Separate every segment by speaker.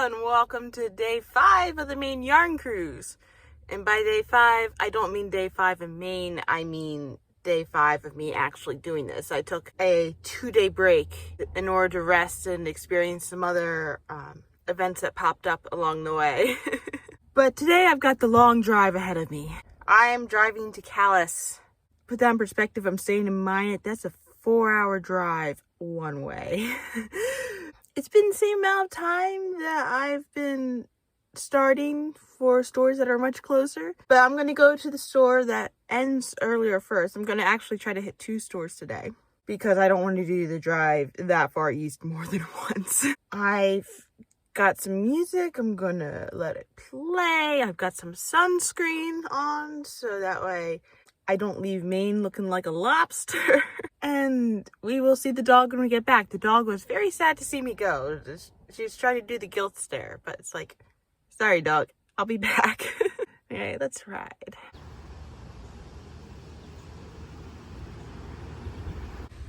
Speaker 1: Hello and welcome to day 5 of the Maine yarn cruise. And by day 5, I don't mean day 5 in Maine, I mean day 5 of me actually doing this. I took a 2-day break in order to rest and experience some other events that popped up along the way. But today I've got the long drive ahead of me. I am driving to Calais. Put that in perspective, I'm staying in Maine. That's a 4-hour drive one way. It's been the same amount of time that I've been starting for stores that are much closer. But I'm going to go to the store that ends earlier first. I'm going to actually try to hit 2 stores today because I don't want to do the drive that far east more than once. I've got some music. I'm going to let it play. I've got some sunscreen on so that way I don't leave Maine looking like a lobster. And we will see the dog when we get back. The dog was very sad to see me go. She was trying to do the guilt stare, but it's like, sorry dog, I'll be back. Okay, let's ride.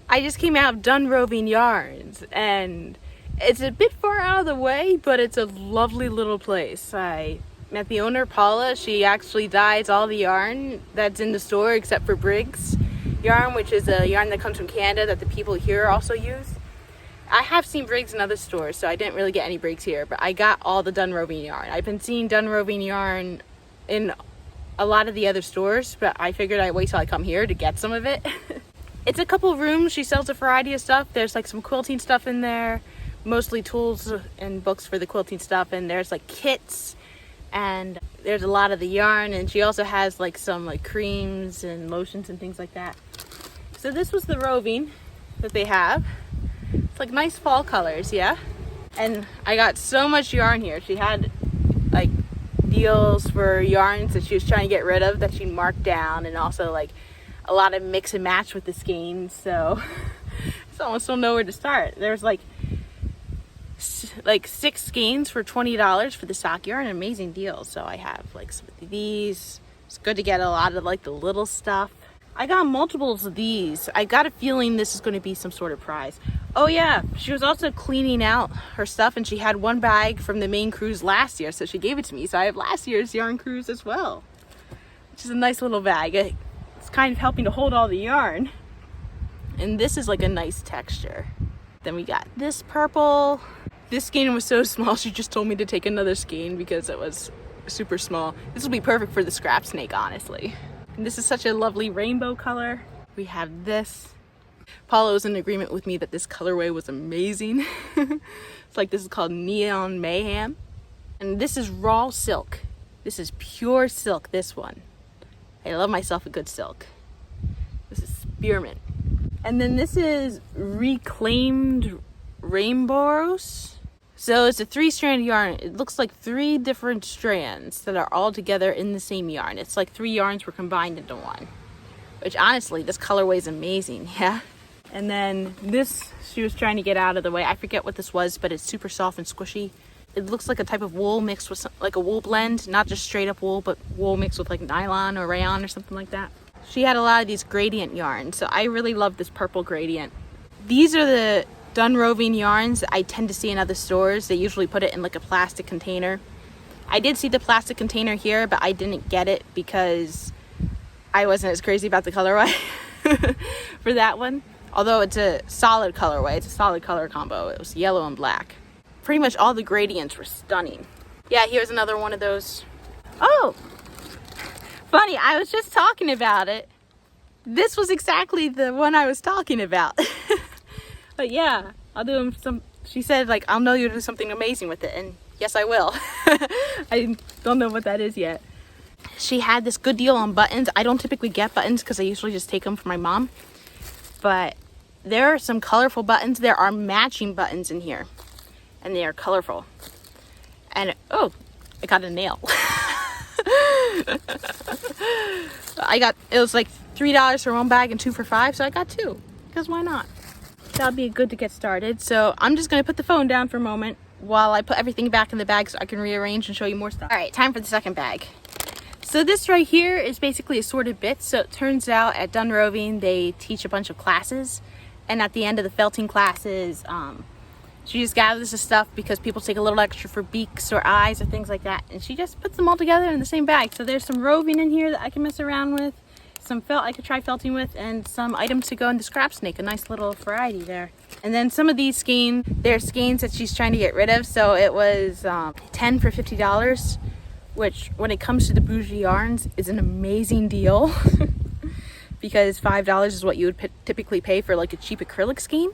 Speaker 1: I just came out of Done Roving Yarns, and it's a bit far out of the way, but it's a lovely little place. I met the owner, Paula. She actually dyes all the yarn that's in the store except for Briggs yarn, which is a yarn that comes from Canada that the people here also use. I have seen Briggs in other stores, so I didn't really get any Briggs here, but I got all the Done Roving yarn. I've been seeing Done Roving yarn in a lot of the other stores, but I figured I'd wait till I come here to get some of it. It's a couple of rooms. She sells a variety of stuff. There's like some quilting stuff in there, mostly tools and books for the quilting stuff, and there's like kits, and there's a lot of the yarn, and she also has like some like creams and lotions and things like that. So this was the roving that they have. It's like nice fall colors, yeah? And I got so much yarn here. She had like deals for yarns that she was trying to get rid of that she marked down, and also like a lot of mix and match with the skeins. So I almost don't know where to start. There's like 6 skeins for $20 for the sock yarn. Amazing deal. So I have like some of these. It's good to get a lot of like the little stuff. I got multiples of these. I got a feeling this is going to be some sort of prize. Oh yeah, she was also cleaning out her stuff, and she had one bag from the Maine cruise last year, so she gave it to me. So I have last year's yarn cruise as well, which is a nice little bag. It's kind of helping to hold all the yarn. And this is like a nice texture. Then we got this purple. This skein was so small, she just told me to take another skein because it was super small. This will be perfect for the scrap snake, honestly. And this is such a lovely rainbow color. We have this. Paula was in agreement with me that this colorway was amazing. It's like, this is called Neon Mayhem. And this is raw silk. This is pure silk, this one. I love myself a good silk. This is spearmint. And then this is reclaimed rainbows. So it's a 3-strand yarn. It looks like 3 different strands that are all together in the same yarn. It's like 3 yarns were combined into one. Which honestly, this colorway is amazing, yeah? And then this, she was trying to get out of the way. I forget what this was, but it's super soft and squishy. It looks like a type of wool mixed with like a wool blend. Not just straight up wool, but wool mixed with like nylon or rayon or something like that. She had a lot of these gradient yarns, so I really love this purple gradient. These are the Done Roving yarns I tend to see in other stores. They usually put it in like a plastic container. I did see the plastic container here, but I didn't get it because I wasn't as crazy about the colorway for that one. Although it's a solid colorway, it's a solid color combo. It was yellow and black. Pretty much all the gradients were stunning. Yeah, here's another one of those. Oh, funny, I was just talking about it. This was exactly the one I was talking about. But yeah, I'll do some, she said like, I'll know you'll do something amazing with it, and yes I will. I don't know what that is yet. She had this good deal on buttons. I don't typically get buttons because I usually just take them for my mom. But there are some colorful buttons. There are matching buttons in here, and they are colorful. And oh, I got a nail. It was like $3 for one bag and 2 for $5, so I got 2, because why not? That'll be good to get started. So I'm just gonna put the phone down for a moment while I put everything back in the bag so I can rearrange and show you more stuff. All right, time for the second bag. So this right here is basically assorted bits. So it turns out at Done Roving, they teach a bunch of classes. And at the end of the felting classes, She just gathers the stuff because people take a little extra for beaks or eyes or things like that. And she just puts them all together in the same bag. So there's some roving in here that I can mess around with. Some felt I could try felting with, and some items to go in the scrap snake. A nice little variety there. And then some of these skein, they're skeins that she's trying to get rid of. So it was 10 for $50, which when it comes to the bougie yarns is an amazing deal. Because $5 is what you would typically pay for like a cheap acrylic skein.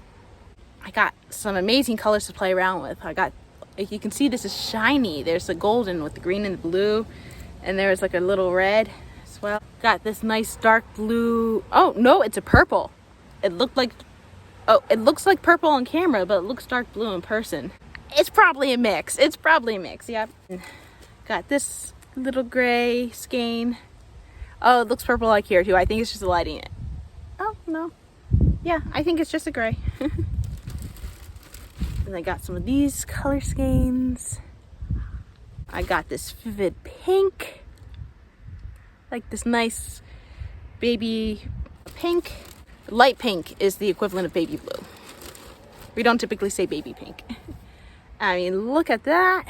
Speaker 1: I got some amazing colors to play around with. I got, like you can see, this is shiny. There's the golden with the green and the blue, and there's like a little red as well. Got this nice dark blue. Oh no, it's a purple. It looked like, oh, it looks like purple on camera, but it looks dark blue in person. It's probably a mix. It's probably a mix. Yeah. Got this little gray skein. Oh, it looks purple like here too. I think it's just lighting it. Oh no. Yeah, I think it's just a gray. And I got some of these color skeins. I got this vivid pink. Like this nice baby pink. Light pink is the equivalent of baby blue. We don't typically say baby pink. I mean, look at that.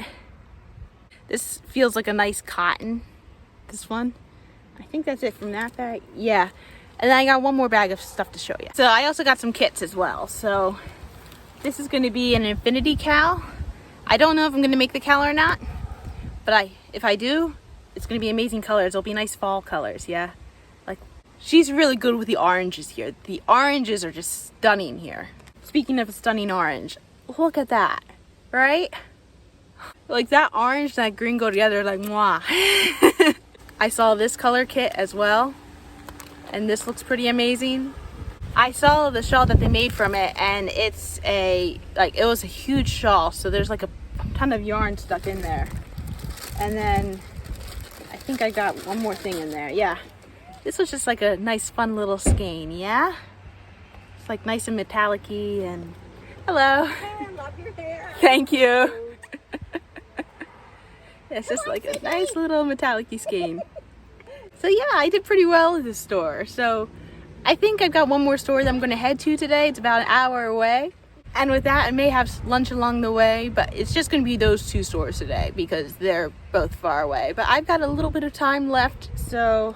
Speaker 1: This feels like a nice cotton. This one. I think that's it from that bag. Yeah. And then I got one more bag of stuff to show you. So I also got some kits as well. So this is going to be an infinity cowl. I don't know if I'm going to make the cowl or not, but if I do, it's going to be amazing colors. It'll be nice fall colors, yeah. Like, she's really good with the oranges here. The oranges are just stunning here. Speaking of a stunning orange, look at that, right? Like that orange and that green go together like mwah. I saw this color kit as well, and this looks pretty amazing. I saw the shawl that they made from it, and it's it was a huge shawl, so there's like a ton of yarn stuck in there. And then I think I got one more thing in there. Yeah, this was just like a nice fun little skein. Yeah, it's like nice and metallic-y. And hello.
Speaker 2: I love your hair.
Speaker 1: Thank you. It's just like a nice little metallic-y skein. So yeah, I did pretty well at this store. So I think I've got one more store that I'm going to head to today. It's about an hour away. And with that, I may have lunch along the way, but it's just going to be those two stores today because they're both far away. But I've got a little bit of time left, so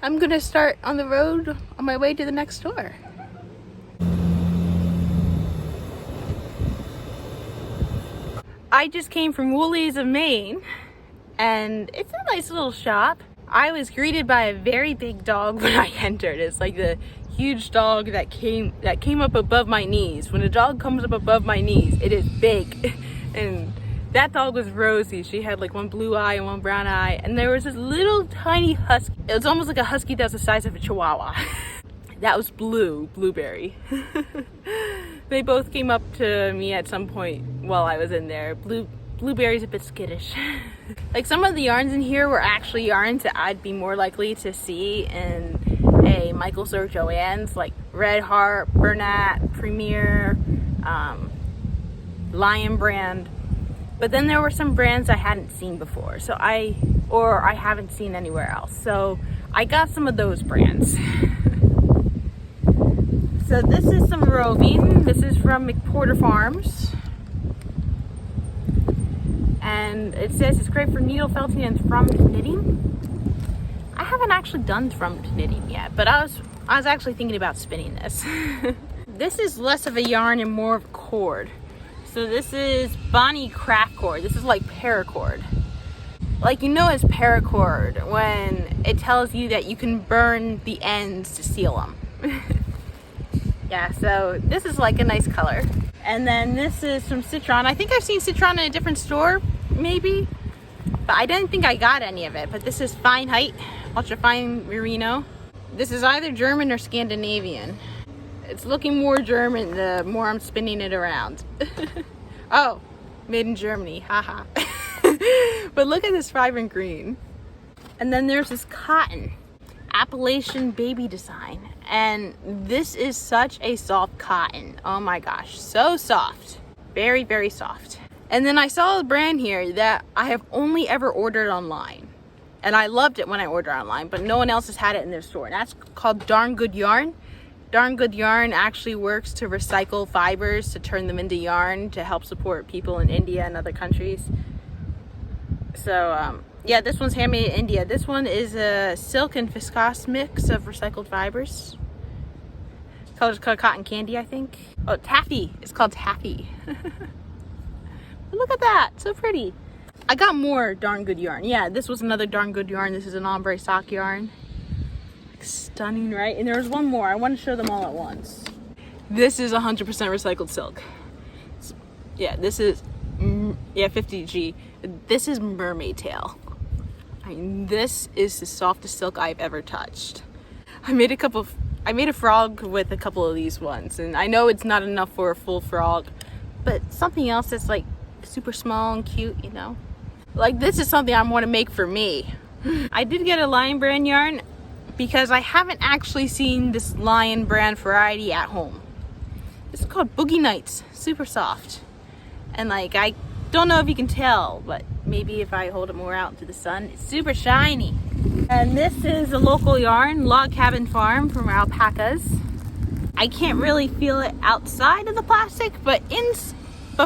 Speaker 1: I'm going to start on the road on my way to the next store. I just came from Woolies of Maine, and it's a nice little shop. I was greeted by a very big dog when I entered. It's like the huge dog that came up above my knees. When a dog comes up above my knees, it is big. And that dog was Rosie. She had like one blue eye and one brown eye. And there was this little tiny husky. It was almost like a husky that was the size of a chihuahua. That was Blueberry. They both came up to me at some point while I was in there. Blueberry's a bit skittish. Like some of the yarns in here were actually yarns that I'd be more likely to see in a Michaels or Joann's, like Red Heart, Bernat, Premier, Lion brand. But then there were some brands I hadn't seen before, or I haven't seen anywhere else. So I got some of those brands. So this is some roving. This is from McPorter Farms. And it says it's great for needle felting and thrummed knitting. I haven't actually done thrummed knitting yet, but I was actually thinking about spinning this. This is less of a yarn and more of a cord. So this is Bonnie Craft Cord. This is like paracord. Like, you know, it's paracord when it tells you that you can burn the ends to seal them. Yeah, so this is like a nice color. And then this is from Citron. I think I've seen Citron in a different store, maybe. But I didn't think I got any of it. But this is Fine Height, Ultra Fine Merino. This is either German or Scandinavian. It's looking more German the more I'm spinning it around. Oh, made in Germany, haha. But look at this vibrant green. And then there's this cotton, Appalachian Baby Design. And this is such a soft cotton. Oh my gosh, so soft. Very, very soft. And then I saw a brand here that I have only ever ordered online. And I loved it when I ordered online, but no one else has had it in their store. And that's called Darn Good Yarn. Darn Good Yarn actually works to recycle fibers to turn them into yarn to help support people in India and other countries. So yeah, this one's handmade in India. This one is a silk and viscose mix of recycled fibers. Color's called cotton candy, I think. Oh, taffy. It's called taffy. Look at that, so pretty. I got more Darn Good yarn. Yeah, this was another Darn Good yarn. This is an ombre sock yarn. Stunning, right? And there was one more. I want to show them all at once. This is 100% recycled silk. Yeah, this is 50G. This is mermaid tail. I mean, this is the softest silk I've ever touched. I made a frog with a couple of these ones, and I know it's not enough for a full frog, but something else that's like super small and cute, you know? Like, this is something I want to make for me. I did get a Lion brand yarn because I haven't actually seen this Lion brand variety at home. This is called Boogie Nights, super soft. And like, I don't know if you can tell, but maybe if I hold it more out into the sun, it's super shiny. And this is a local yarn, Log Cabin Farm, from our alpacas. I can't really feel it outside of the plastic, but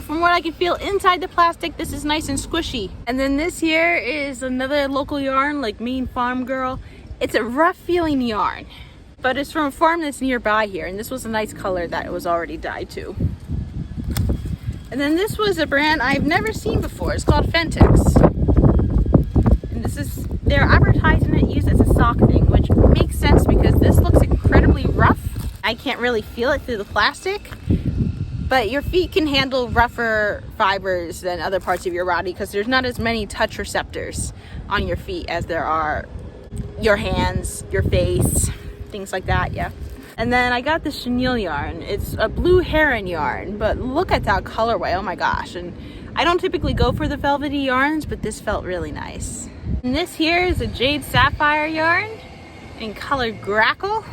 Speaker 1: from what I can feel inside the plastic, this is nice and squishy. And then this here is another local yarn, like Maine Farm Girl. It's a rough feeling yarn, but it's from a farm that's nearby here, and this was a nice color that it was already dyed to. And then this was a brand I've never seen before. It's called Fentix. And this is, they're advertising it used as a sock thing, which makes sense because this looks incredibly rough. I can't really feel it through the plastic, but your feet can handle rougher fibers than other parts of your body because there's not as many touch receptors on your feet as there are your hands, your face, things like that, yeah. And then I got the chenille yarn. It's a blue heron yarn, but look at that colorway, oh my gosh. And I don't typically go for the velvety yarns, but this felt really nice. And this here is a jade sapphire yarn in color grackle.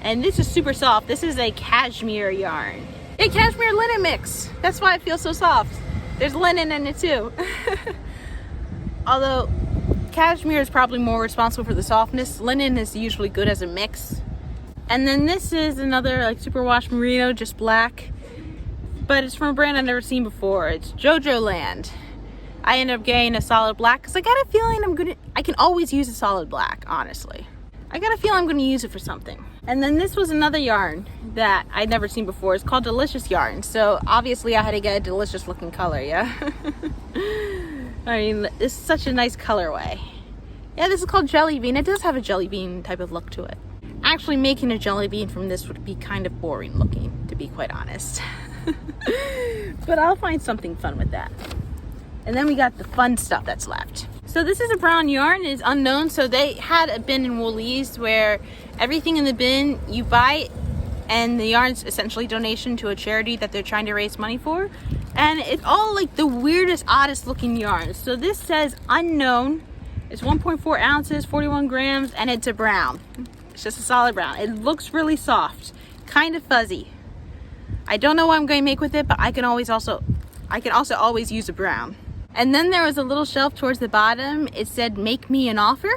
Speaker 1: And this is super soft. This is a cashmere yarn. A cashmere linen mix. That's why it feels so soft. There's linen in it too. Although cashmere is probably more responsible for the softness. Linen is usually good as a mix. And then this is another like superwash merino, just black. But it's from a brand I've never seen before. It's Jojo Land. I ended up getting a solid black because I got a feeling I can always use a solid black, honestly. I got a feeling I'm gonna use it for something. And then this was another yarn that I'd never seen before. It's called Delicious Yarn. So obviously I had to get a delicious looking color, yeah? I mean, it's such a nice colorway. Yeah, this is called Jelly Bean. It does have a jelly bean type of look to it. Actually making a jelly bean from this would be kind of boring looking, to be quite honest. But I'll find something fun with that. And then we got the fun stuff that's left. So this is a brown yarn, it's unknown. So they had a bin in Woolies where everything in the bin you buy and the yarn's essentially donation to a charity that they're trying to raise money for. And it's all like the weirdest, oddest looking yarns. So this says unknown. It's 1.4 ounces, 41 grams, and it's a brown. It's just a solid brown. It looks really soft, kind of fuzzy. I don't know what I'm going to make with it, but I can also always use a brown. And then there was a little shelf towards the bottom. It said, make me an offer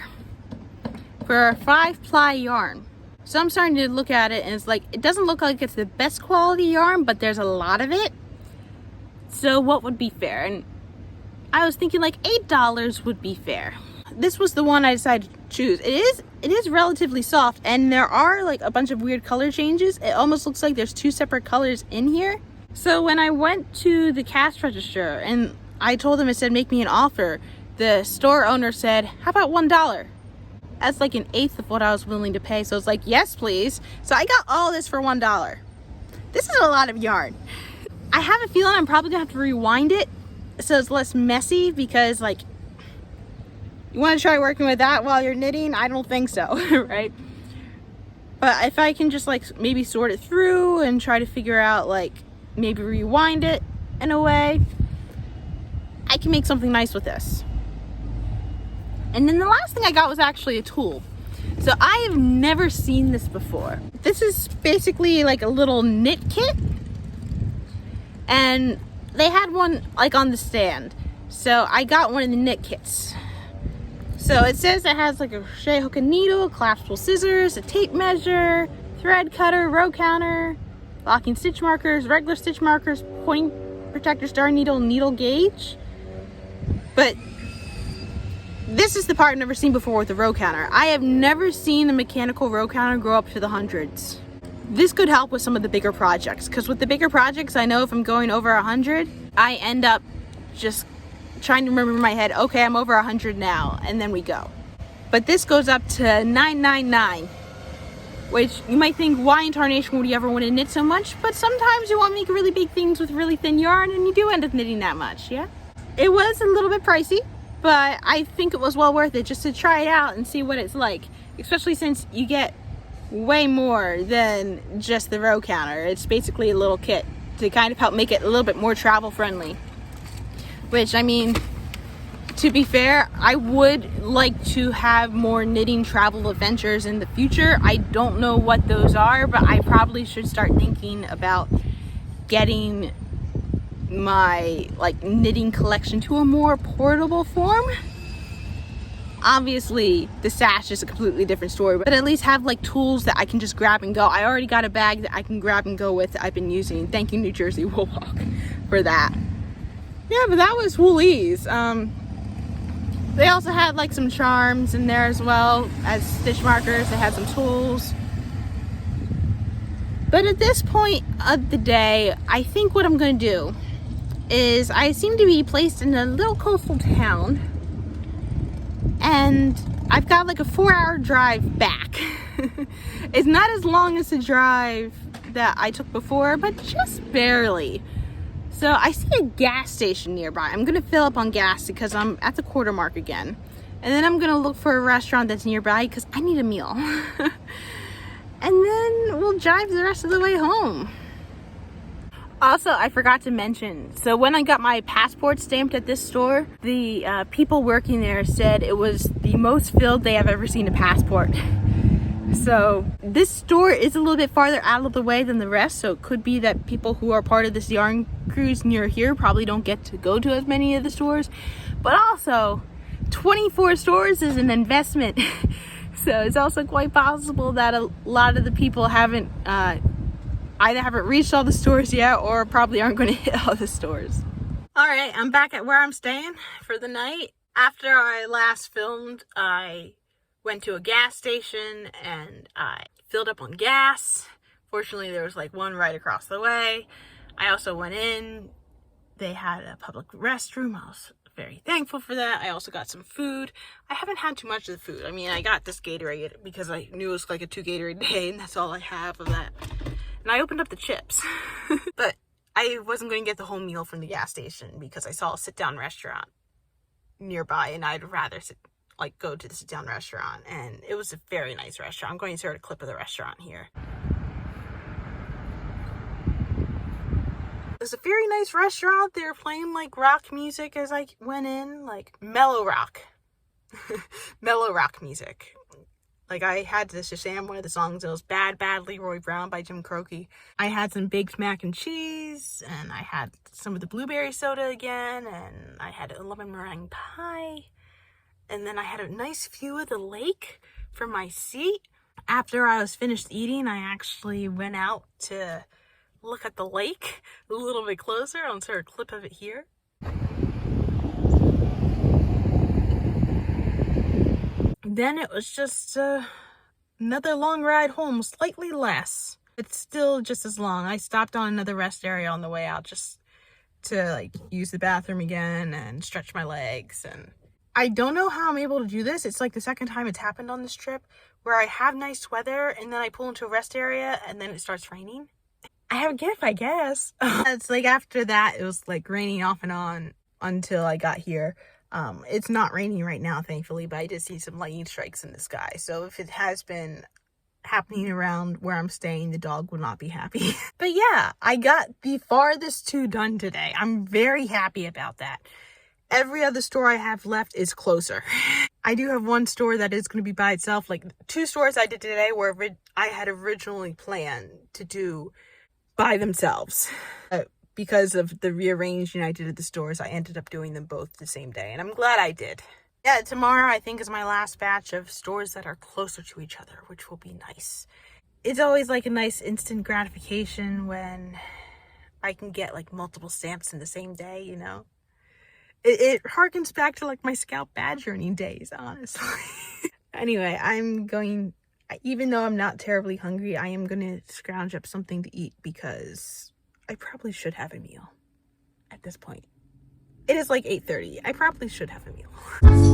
Speaker 1: for a 5-ply yarn. So I'm starting to look at it and it's like, it doesn't look like it's the best quality yarn, but there's a lot of it. So what would be fair? And I was thinking like $8 would be fair. This was the one I decided to choose. It is relatively soft and there are like a bunch of weird color changes. It almost looks like there's 2 separate colors in here. So when I went to the cash register and I told them, it said make me an offer, the store owner said, how about $1? That's like an eighth of what I was willing to pay. So it's like, yes please. So I got all this for $1. This is a lot of yarn. I have a feeling I'm probably gonna have to rewind it so it's less messy, because like, you want to try working with that while you're knitting? I don't think so, right? But if I can just like maybe sort it through and try to figure out like maybe rewind it in a way, I can make something nice with this. And then the last thing I got was actually a tool. So I have never seen this before. This is basically like a little knit kit. And they had one like on the stand. So I got one of the knit kits. So it says it has like a crochet hook and needle, collapsible scissors, a tape measure, thread cutter, row counter, locking stitch markers, regular stitch markers, point protector, star needle, needle gauge. But this is the part I've never seen before with the row counter. I have never seen a mechanical row counter go up to the hundreds. This could help with some of the bigger projects, because with the bigger projects, I know if I'm going over 100, I end up just trying to remember in my head, okay, I'm over 100 now, and then we go. But this goes up to 999, which you might think, why in tarnation would you ever want to knit so much? But sometimes you want to make really big things with really thin yarn, and you do end up knitting that much, yeah? It was a little bit pricey, but I think it was well worth it just to try it out and see what it's like, especially since you get way more than just the row counter. It's basically a little kit to kind of help make it a little bit more travel friendly, which, I mean, to be fair, I would like to have more knitting travel adventures in the future. I don't know what those are, but I probably should start thinking about getting my knitting collection to a more portable form. Obviously the sash is a completely different story, but at least have tools that I can just grab and go. I already got a bag that I can grab and go with that I've been using. Thank you, New Jersey Wool Walk, for that. Yeah, but that was Woolies. They also had some charms in there as well as stitch markers. They had some tools. But at this point of the day, I think what I'm going to do is I seem to be placed in a little coastal town, and I've got a 4-hour drive back. It's not as long as the drive that I took before, but just barely. So I see a gas station nearby. I'm gonna fill up on gas because I'm at the quarter mark again. And then I'm gonna look for a restaurant that's nearby because I need a meal. And then we'll drive the rest of the way home. Also, I forgot to mention, so when I got my passport stamped at this store, the people working there said it was the most filled they have ever seen a passport. So this store is a little bit farther out of the way than the rest, so it could be that people who are part of this yarn cruise near here probably don't get to go to as many of the stores. But also, 24 stores is an investment. So it's also quite possible that a lot of the people haven't either haven't reached all the stores yet or probably aren't going to hit all the stores. All right, I'm back at where I'm staying for the night. After I last filmed, I went to a gas station and I filled up on gas. Fortunately, there was one right across the way. I also went in. They had a public restroom. I was very thankful for that. I also got some food. I haven't had too much of the food. I mean, I got this Gatorade because I knew it was a 2 Gatorade day, and that's all I have of that. And I opened up the chips. But I wasn't going to get the whole meal from the gas station because I saw a sit-down restaurant nearby, and I'd rather go to the sit-down restaurant. And it was a very nice restaurant. I'm going to insert a clip of the restaurant here. It was a very nice restaurant. They were playing rock music as I went in, mellow rock. Mellow rock music. I had to Shazam one of the songs. It was Bad Bad Leroy Brown by Jim Croce. I had some baked mac and cheese, and I had some of the blueberry soda again, and I had a lemon meringue pie, and then I had a nice view of the lake from my seat. After I was finished eating, I actually went out to look at the lake a little bit closer. I'll insert a clip of it here. Then it was just another long ride home, slightly less. It's still just as long. I stopped on another rest area on the way out just to use the bathroom again and stretch my legs. And I don't know how I'm able to do this. It's the second time it's happened on this trip where I have nice weather and then I pull into a rest area and then it starts raining. I have a gift, I guess. It's after that, it was raining off and on until I got here. It's not raining right now, thankfully, but I did see some lightning strikes in the sky. So if it has been happening around where I'm staying, the dog will not be happy. But yeah, I got the farthest 2 done today. I'm very happy about that. Every other store I have left is closer. I do have one store that is going to be by itself. 2 stores I did today where I had originally planned to do by themselves. Because of the rearranging I did at the stores, I ended up doing them both the same day, and I'm glad I did. Yeah, tomorrow I think is my last batch of stores that are closer to each other, which will be nice. it's always like a nice instant gratification when I can get like multiple stamps in the same day, you know? It harkens back to like my scalp badgering days, honestly. Anyway, even though I'm not terribly hungry, I am gonna scrounge up something to eat because I probably should have a meal at this point. It is like 8:30. I probably should have a meal.